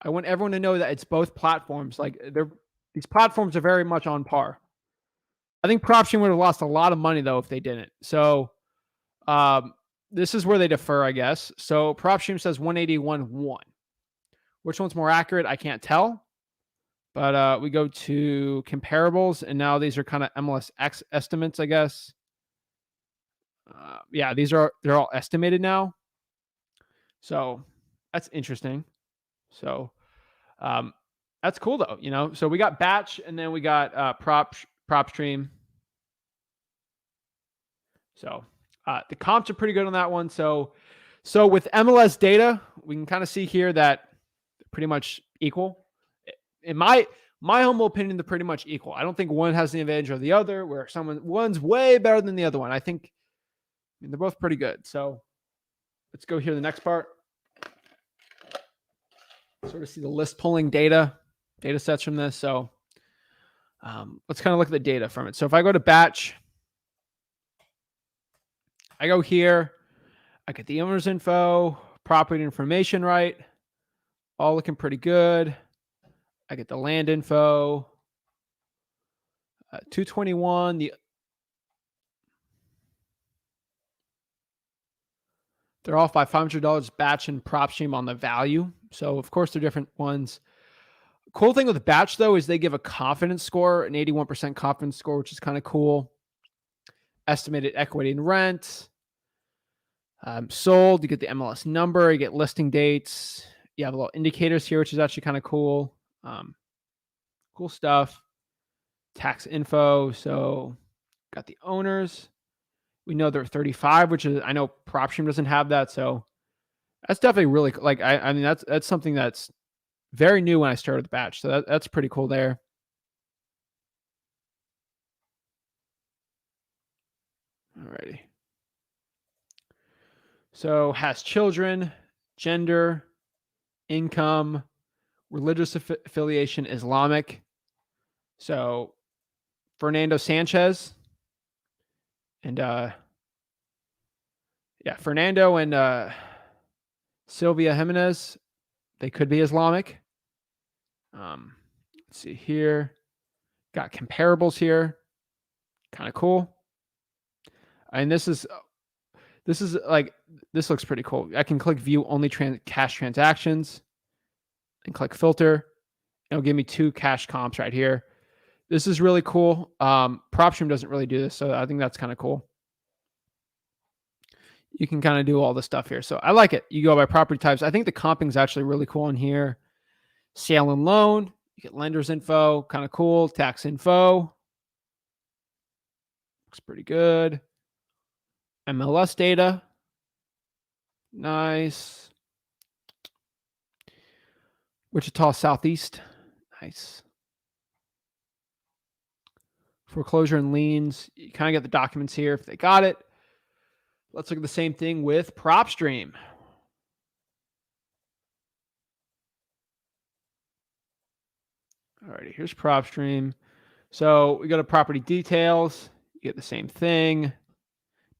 I want everyone to know that it's both platforms. Like these platforms are very much on par. I think Propstream would have lost a lot of money though if they didn't. So this is where they defer, I guess. So Propstream says 181.1. Which one's more accurate? I can't tell. But we go to comparables, and now these are kind of MLSX estimates, I guess. Yeah, they're all estimated now. So that's interesting. So that's cool though, you know. So we got batch, and then we got Propstream. So the comps are pretty good on that one. So with MLS data, we can kind of see here that they're pretty much equal. In my humble opinion, they're pretty much equal. I don't think one has the advantage of the other, where one's way better than the other one. I think they're both pretty good. So let's go here to the next part. Sort of see the list pulling data sets from this. So let's kind of look at the data from it. So if I go to batch, I go here, I get the owner's info, property information, right? All looking pretty good. I get the land info, 221. They're off by $500 batch and Propstream on the value. So of course they're different ones. Cool thing with batch though is they give a confidence score, an 81% confidence score, which is kind of cool. Estimated equity and rent. Sold, you get the MLS number, you get listing dates. You have a little indicators here, which is actually kind of cool. Cool stuff. Tax info. So got the owners. We know they're 35, which is, I know Propstream doesn't have that. So that's definitely really, like, I mean, that's something that's very new when I started the batch. So that's pretty cool there. Alrighty. So has children, gender, income, religious affiliation, Islamic. So Fernando Sanchez and Fernando and Sylvia Jimenez, they could be Islamic. Let's see here. Got comparables here. Kind of cool. And this is like, this looks pretty cool. I can click view only cash transactions and click filter. It'll give me 2 cash comps right here. This is really cool. Propstream doesn't really do this, so I think that's kind of cool. You can kind of do all the stuff here. So I like it. You go by property types. I think the comping is actually really cool in here. Sale and loan. You get lender's info. Kind of cool. Tax info. Looks pretty good. MLS data. Nice. Wichita Southeast. Nice. Foreclosure and liens. You kind of get the documents here if they got it. Let's look at the same thing with Propstream. Alrighty, here's Propstream. So we go to property details. You get the same thing.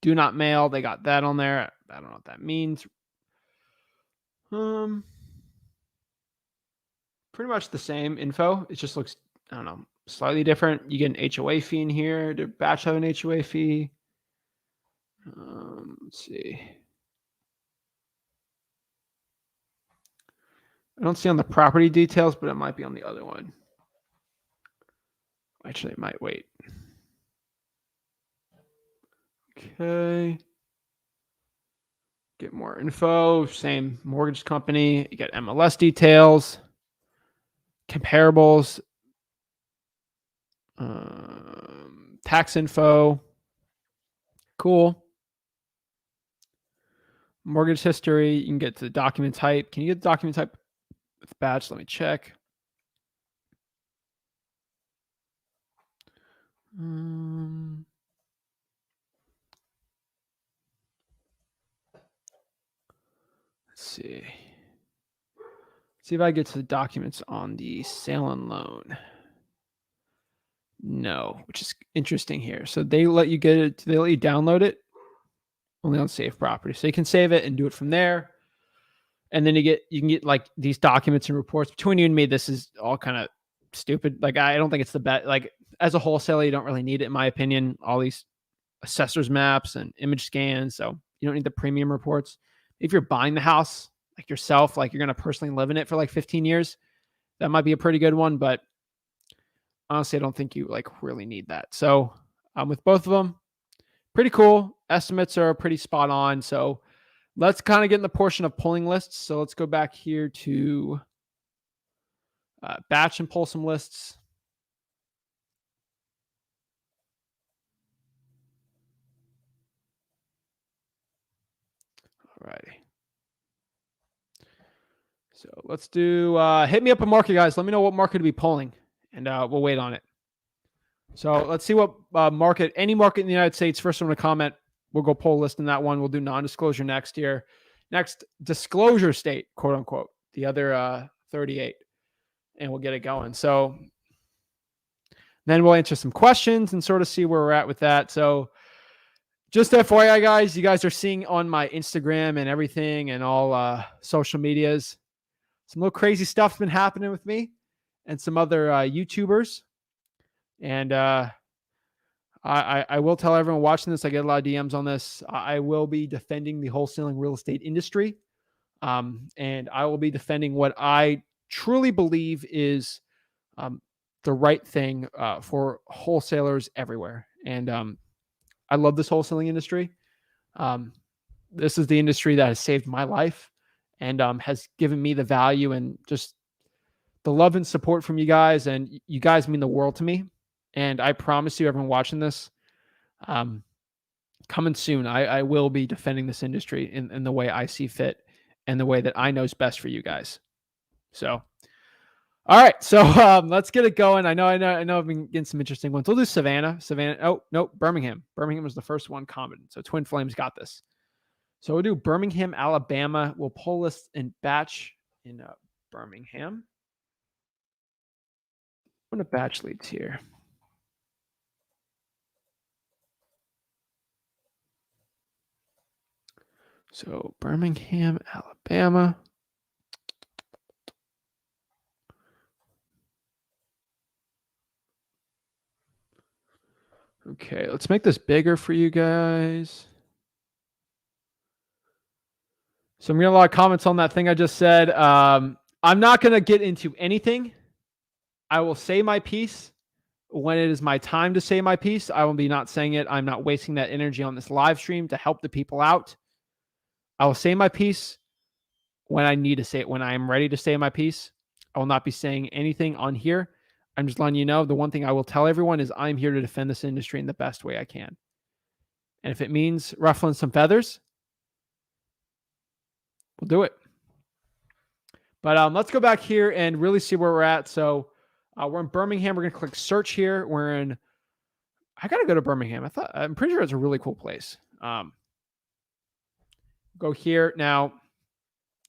Do not mail. They got that on there. I don't know what that means. Pretty much the same info. It just looks, I don't know, slightly different. You get an HOA fee in here. Did batch have an HOA fee? Let's see. I don't see on the property details, but it might be on the other one. Actually, it might wait. Okay. Get more info. Same mortgage company. You get MLS details, comparables, tax info. Cool. Mortgage history. You can get to the document type. Can you get the document type with batch? Let me check. Let's see. See if I get to the documents on the sale and loan. No, which is interesting here. So they let you get it. They let you download it only on Save Property. So you can save it and do it from there. And then you can get like these documents and reports. Between you and me, this is all kind of stupid. Like I don't think it's the best. Like as a wholesaler, you don't really need it, in my opinion. All these assessors maps and image scans. So you don't need the premium reports. If you're buying the house like yourself, like you're going to personally live in it for like 15 years, that might be a pretty good one. But honestly, I don't think you like really need that. So with both of them, pretty cool. Estimates are pretty spot on. So let's kind of get in the portion of pulling lists. So let's go back here to batch and pull some lists. All righty. So let's do, hit me up a market, guys. Let me know what market to be pulling, and we'll wait on it. So let's see what market, any market in the United States, first one to comment, we'll go pull list in that one. We'll do non-disclosure next year. Next, disclosure state, quote unquote, the other 38, and we'll get it going. So then we'll answer some questions and sort of see where we're at with that. So just FYI, guys, you guys are seeing on my Instagram and everything and all social medias, some little crazy stuff's been happening with me and some other YouTubers. And I will tell everyone watching this, I get a lot of DMs on this. I will be defending the wholesaling real estate industry. And I will be defending what I truly believe is the right thing for wholesalers everywhere. And I love this wholesaling industry. This is the industry that has saved my life and has given me the value and just the love and support from you guys. And you guys mean the world to me. And I promise you, everyone watching this, coming soon, I will be defending this industry in the way I see fit and the way that I know is best for you guys. So, all right. So let's get it going. I know I've been getting some interesting ones. We'll do Savannah. Oh, no, Birmingham. Birmingham was the first one commented. So Twin Flames got this. So we'll do Birmingham, Alabama. We'll pull this in batch in Birmingham. I'm going to batch leads here. So Birmingham, Alabama. Okay, let's make this bigger for you guys. So I'm getting a lot of comments on that thing I just said. I'm not going to get into anything. I will say my piece when it is my time to say my piece. I will be not saying it. I'm not wasting that energy on this live stream to help the people out. I will say my piece when I need to say it, when I am ready to say my piece. I will not be saying anything on here. I'm just letting you know, the one thing I will tell everyone is I'm here to defend this industry in the best way I can. And if it means ruffling some feathers, we'll do it. But let's go back here and really see where we're at. So we're in Birmingham. We're going to click search here. I got to go to Birmingham. I'm pretty sure it's a really cool place. Go here. Now,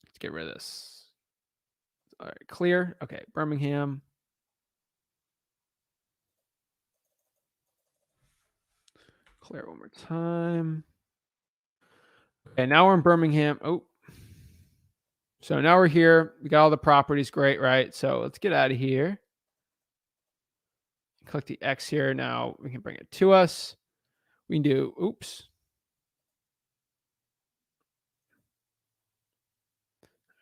let's get rid of this. All right, clear. Okay, Birmingham. Clear one more time. Okay, now we're in Birmingham. Oh. So now we're here. We got all the properties. Great, right? So let's get out of here. Click the X here. Now we can bring it to us. We can do, oops.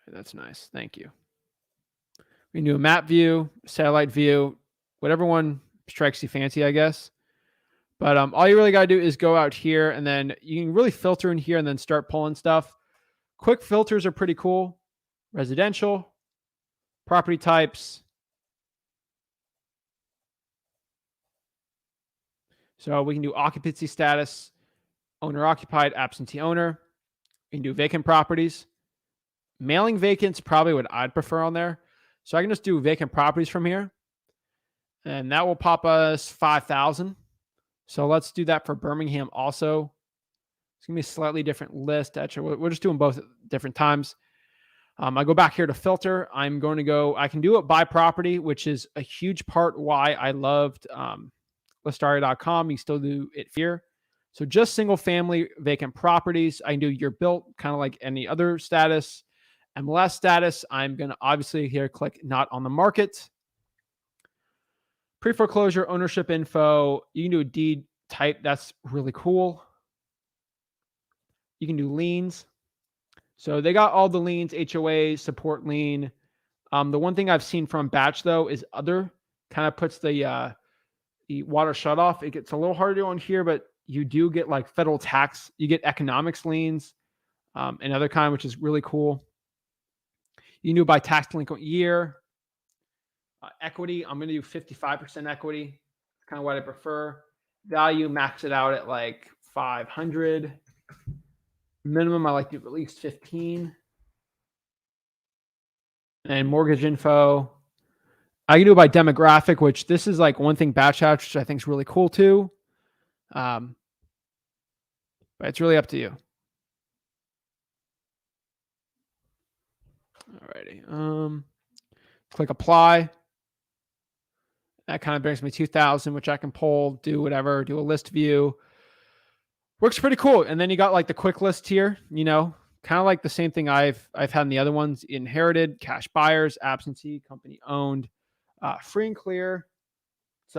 That's nice. Thank you. We can do a map view, satellite view, whatever one strikes you fancy, I guess. But all you really got to do is go out here, and then you can really filter in here and then start pulling stuff. Quick filters are pretty cool. Residential, property types. So we can do occupancy status, owner occupied, absentee owner. We can do vacant properties. Mailing vacants, probably what I'd prefer on there. So I can just do vacant properties from here. And that will pop us 5,000. So let's do that for Birmingham also. It's going to be a slightly different list. Actually, we're just doing both at different times. I go back here to filter. I'm going to go, I can do it by property, which is a huge part why I loved Listaria.com. You still do it here. So just single family vacant properties. I can do your built, kind of like any other status. MLS status, I'm going to obviously here click not on the market. Pre-foreclosure ownership info. You can do a deed type. That's really cool. You can do liens. So they got all the liens, HOA, support lien. The one thing I've seen from Batch though is other kind of puts the water shut off. It gets a little harder on here, but you do get like federal tax. You get economics liens, and other kind, which is really cool. You can do it by tax delinquent year. Equity, I'm going to do 55% equity. That's kind of what I prefer. Value, max it out at like 500. Minimum, I like to do at least 15. And mortgage info, I can do it by demographic, which this is like one thing Batch has, which I think is really cool too. But it's really up to you. Alrighty. Click apply. That kind of brings me 2,000, which I can pull, do whatever, do a list view. Works pretty cool. And then you got like the quick list here, kind of like the same thing I've had in the other ones: inherited, cash buyers, absentee, company owned, free and clear. It's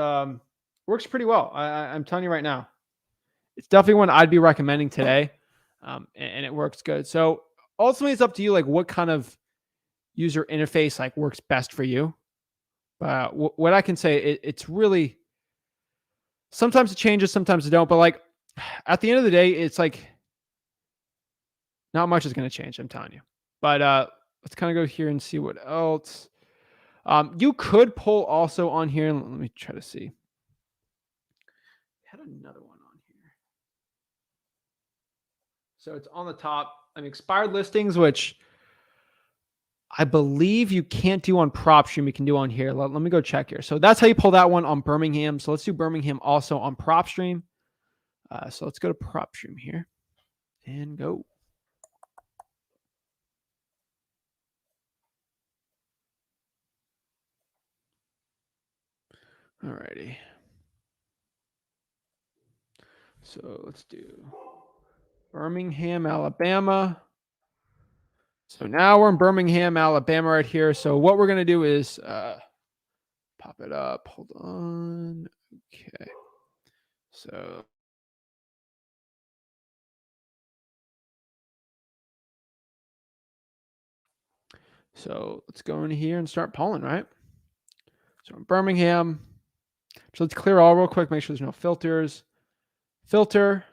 works pretty well. I'm telling you right now, it's definitely one I'd be recommending today, and it works good. So ultimately, it's up to you, like what kind of user interface like works best for you. What I can say, it's really sometimes it changes, sometimes it don't. But like at the end of the day, it's like not much is going to change. I'm telling you. But let's kind of go here and see what else. You could pull also on here. Let me try to see. I had another one on here. So it's on the top. Expired listings, which I believe you can't do on Propstream. You can do on here. Let me go check here. So that's how you pull that one on Birmingham. So let's do Birmingham also on Propstream. So let's go to Propstream here and go. Alrighty. So let's do Birmingham, Alabama. So now we're in Birmingham, Alabama right here. So what we're going to do is pop it up. Hold on. Okay. So let's go in here and start pulling, right? So in Birmingham. So let's clear all real quick. Make sure there's no filters. Filter.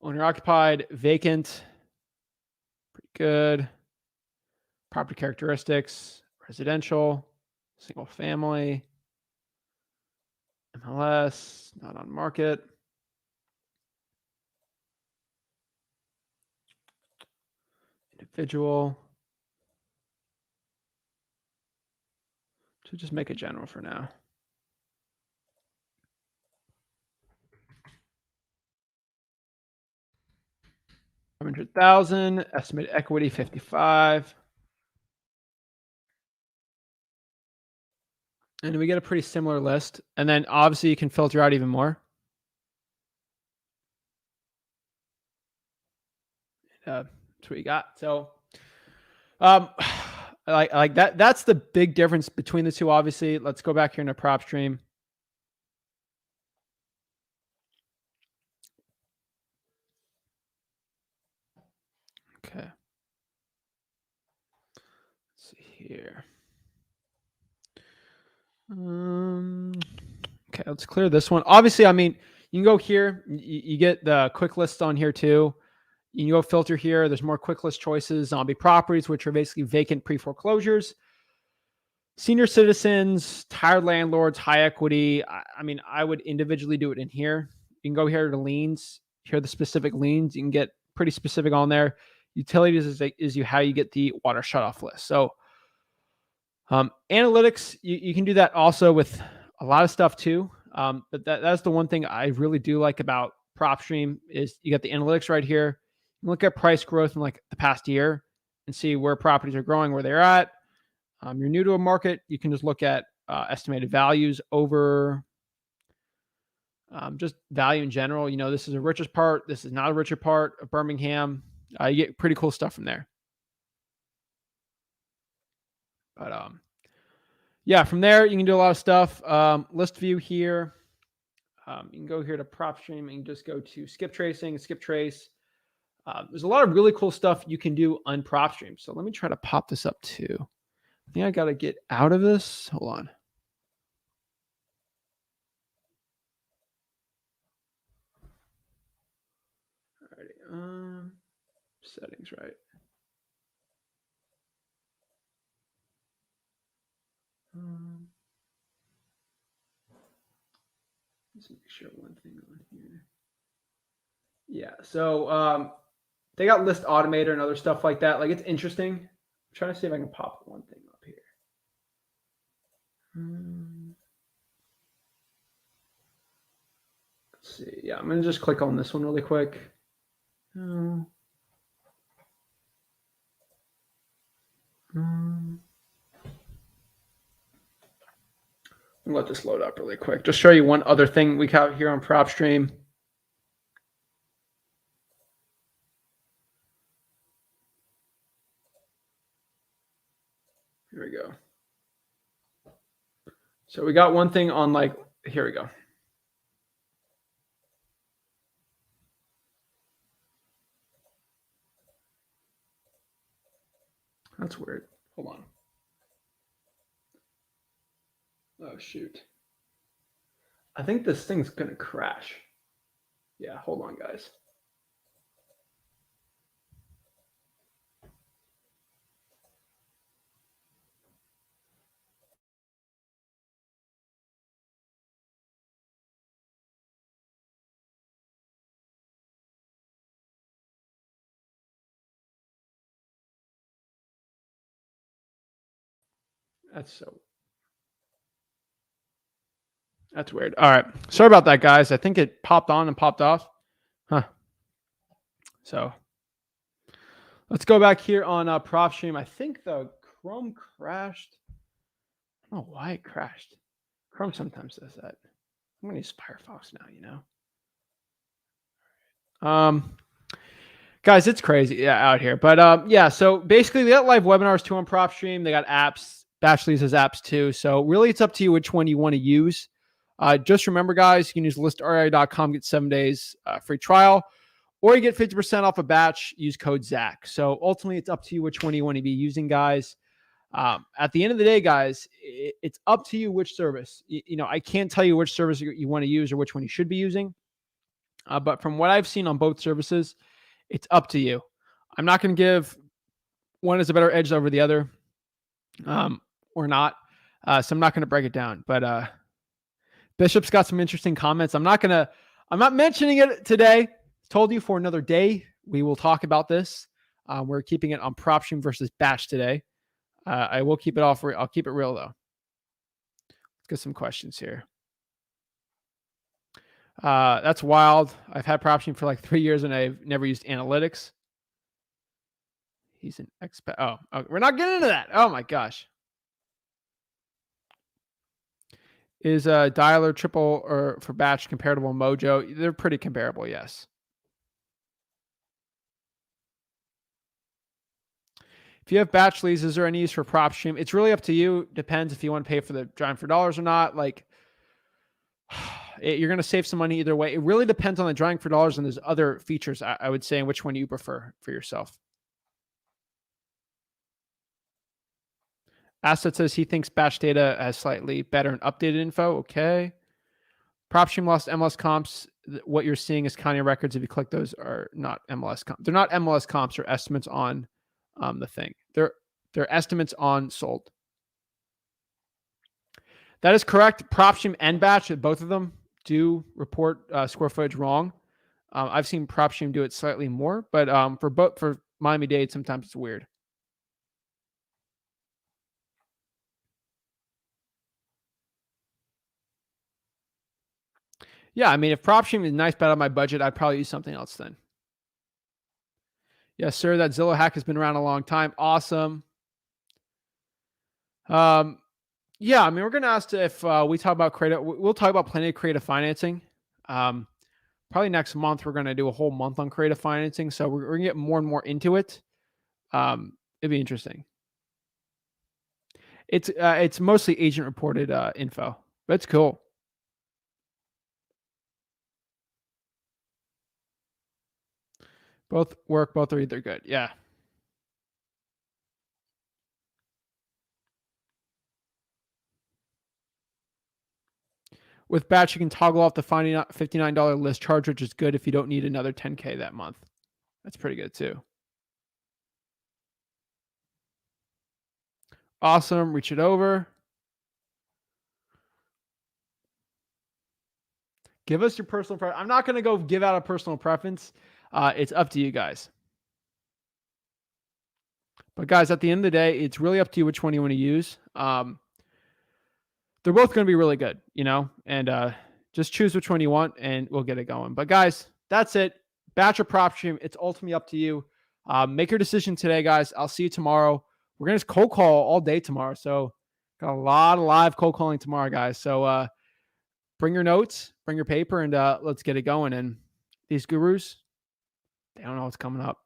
Owner occupied. Vacant. Pretty good. Property characteristics. Residential. Single family. MLS. Not on market. Individual. So just make it general for now. $100,000, estimated equity 55. And we get a pretty similar list. And then obviously you can filter out even more. That's what you got. So like that. That's the big difference between the two, obviously. Let's go back here into Propstream. Okay. Let's see here. Okay, let's clear this one. Obviously, I mean, you can go here. You get the quick list on here too. You can go filter here. There's more quick list choices. Zombie properties, which are basically vacant pre-foreclosures. Senior citizens, tired landlords, high equity. I mean, I would individually do it in here. You can go here to liens. Here are the specific liens. You can get pretty specific on there. Utilities is how you get the water shutoff list. So analytics, you can do that also with a lot of stuff too. But that's the one thing I really do like about Propstream is you got the analytics right here. You look at price growth in like the past year and see where properties are growing, where they're at. You're new to a market, you can just look at estimated values over just value in general. You know, this is a richest part. This is not a richer part of Birmingham. You get pretty cool stuff from there. But yeah, from there, you can do a lot of stuff. List view here. You can go here to Propstream and just go to skip tracing, skip trace. There's a lot of really cool stuff you can do on Propstream. So let me try to pop this up too. I think I got to get out of this. Hold on. Alrighty. Settings, right. Let's make sure one thing on here. Yeah. So they got list automator and other stuff like that. Like, it's interesting. I'm trying to see if I can pop one thing up here. Let's see. Yeah, I'm going to just click on this one really quick. Let this load up really quick. Just show you one other thing we got here on Propstream. Here we go. So we got one thing on, like, here we go. That's weird. Hold on. Oh, shoot. I think this thing's going to crash. Yeah, hold on, guys. That's weird. All right. Sorry about that, guys. I think it popped on and popped off. Huh. So let's go back here on Propstream. I think the Chrome crashed. I don't know why it crashed. Chrome sometimes does that. I'm going to use Firefox now, you know. Guys, it's crazy out here. But yeah, so basically they got live webinars too on Propstream. They got apps. Batchley's has apps too. So really it's up to you which one you want to use. Just remember, guys, you can use listri.com, get 7 days free trial, or you get 50% off a batch, use code Zach. So ultimately it's up to you which one you want to be using, guys. At the end of the day, guys, it's up to you which service. You know, I can't tell you which service you want to use or which one you should be using. But from what I've seen on both services, it's up to you. I'm not going to give one as a better edge over the other, or not. So I'm not going to break it down. But Bishop's got some interesting comments. I'm not mentioning it today. Told you for another day. We will talk about this. We're keeping it on Propstream versus Batch today. I will keep it off. I'll keep it real though. Let's get some questions here. That's wild. I've had Propstream for like 3 years and I've never used analytics. He's an expert. Oh, we're not getting into that. Oh my gosh. Is dialer triple or for batch comparable Mojo? They're pretty comparable, yes. If you have batch leads, is there any use for Propstream? It's really up to you. Depends if you want to pay for the drawing for dollars or not. Like, you're going to save some money either way. It really depends on the drawing for dollars, and there's other features I would say, and which one you prefer for yourself. Asset says he thinks batch data has slightly better and updated info. Okay. Propstream lost MLS comps. What you're seeing is county records. If you click those, are not MLS comps. They're not MLS comps or estimates on the thing. They're estimates on sold. That is correct. Propstream and Batch, both of them do report square footage wrong. I've seen Propstream do it slightly more, but for Miami-Dade, sometimes it's weird. Yeah, I mean, if Propstream is a nice bet on my budget, I'd probably use something else then. Yes, sir. That Zillow hack has been around a long time. Awesome. Yeah, I mean, we're gonna ask if we talk about creative. We'll talk about plenty of creative financing. Probably next month we're gonna do a whole month on creative financing, so we're gonna get more and more into it. It'd be interesting. It's mostly agent reported info. That's cool. Both work. Both are either good. Yeah. With Batch, you can toggle off the $59 list charge, which is good if you don't need another $10K that month. That's pretty good too. Awesome. Reach it over. Give us your personal preference. I'm not going to go give out a personal preference. It's up to you guys. But guys, at the end of the day, it's really up to you which one you want to use. They're both going to be really good, and just choose which one you want and we'll get it going. But guys, that's it. Batch or Propstream, it's ultimately up to you. Make your decision today, guys. I'll see you tomorrow. We're going to cold call all day tomorrow. So got a lot of live cold calling tomorrow, guys. So bring your notes, bring your paper, and let's get it going. And these gurus, they don't know what's coming up.